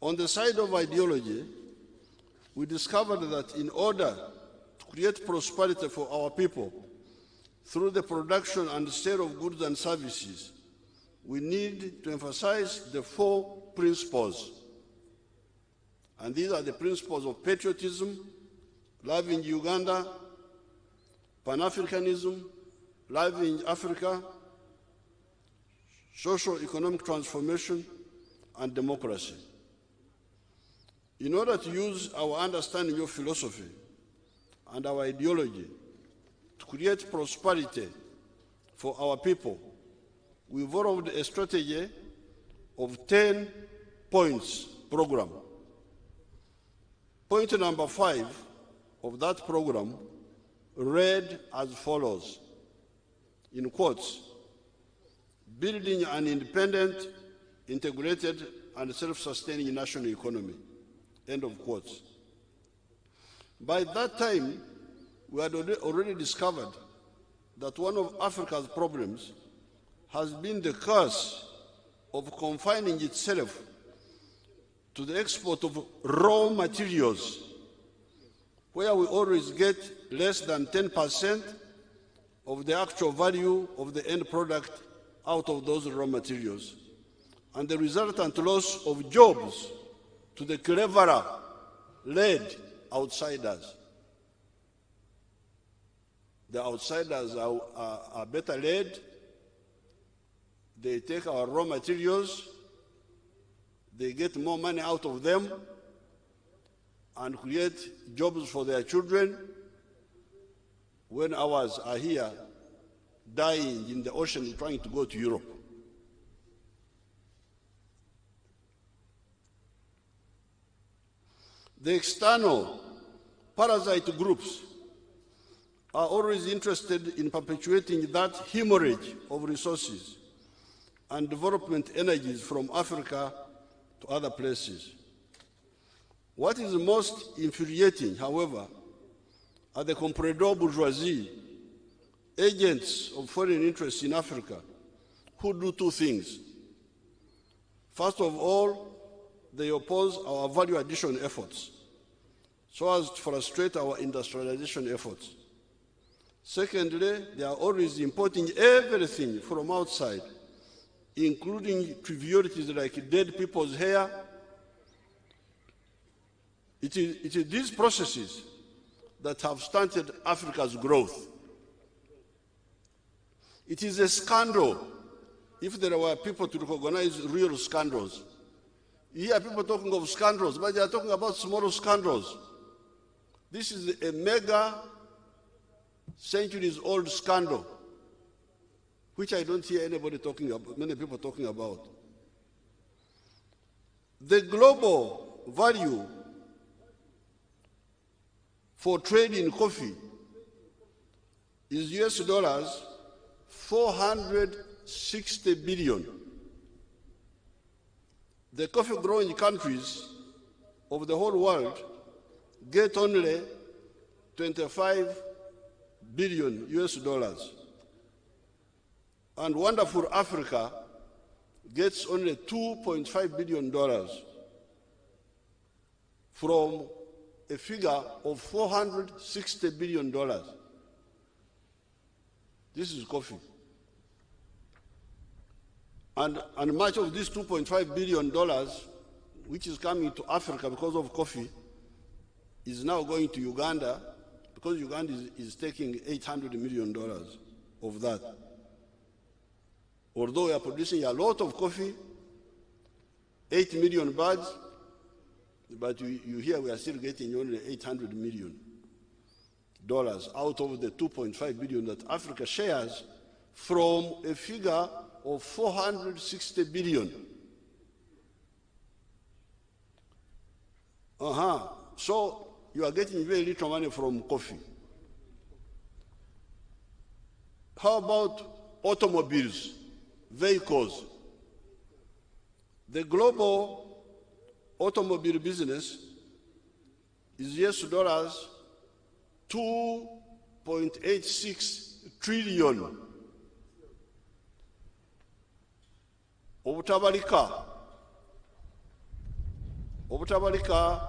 On the side of ideology, we discovered that in order to create prosperity for our people through the production and sale of goods and services, we need to emphasize the 4 principles. And these are the principles of patriotism, love in Uganda, Pan-Africanism, love in Africa, socio-economic transformation, and democracy. In order to use our understanding of philosophy and our ideology to create prosperity for our people, we evolved a strategy of 10 points program. Point number 5 of that program read as follows, in quotes, building an independent, integrated, and self-sustaining national economy, end of quotes. By that time, we had already discovered that one of Africa's problems has been the curse of confining itself to the export of raw materials, where we always get less than 10% of the actual value of the end product out of those raw materials, and the resultant loss of jobs to the cleverer-led outsiders. The outsiders are better led. They take our raw materials, they get more money out of them, and create jobs for their children, when ours are here dying in the ocean trying to go to Europe. The external parasite groups are always interested in perpetuating that hemorrhage of resources and development energies from Africa to other places. What is most infuriating, however, are the comprador bourgeoisie, agents of foreign interests in Africa, who do 2 things. First of all, they oppose our value addition efforts so as to frustrate our industrialization efforts. Secondly, they are always importing everything from outside, including trivialities like dead people's hair. It is these processes that have stunted Africa's growth. It is a scandal if there were people to recognize real scandals. You hear people talking of scandals, but they are talking about small scandals. This is a mega centuries-old scandal, which I don't hear anybody talking about, many people talking about. The global value for trade in coffee is US dollars 460 billion. The coffee-growing countries of the whole world get only 25 billion US dollars. And wonderful Africa gets only $2.5 billion from a figure of $460 billion. This is coffee. And much of this $2.5 billion, which is coming to Africa because of coffee, is now going to Uganda, because Uganda is taking $800 million of that. Although we are producing a lot of coffee, 8 million bags, but you hear we are still getting only $800 million out of the $2.5 billion that Africa shares from a figure of 460 billion. So you are getting very little money from coffee. How about automobiles, vehicles? The global automobile business is US dollars 2.86 trillion. Obutabalika. obutabalika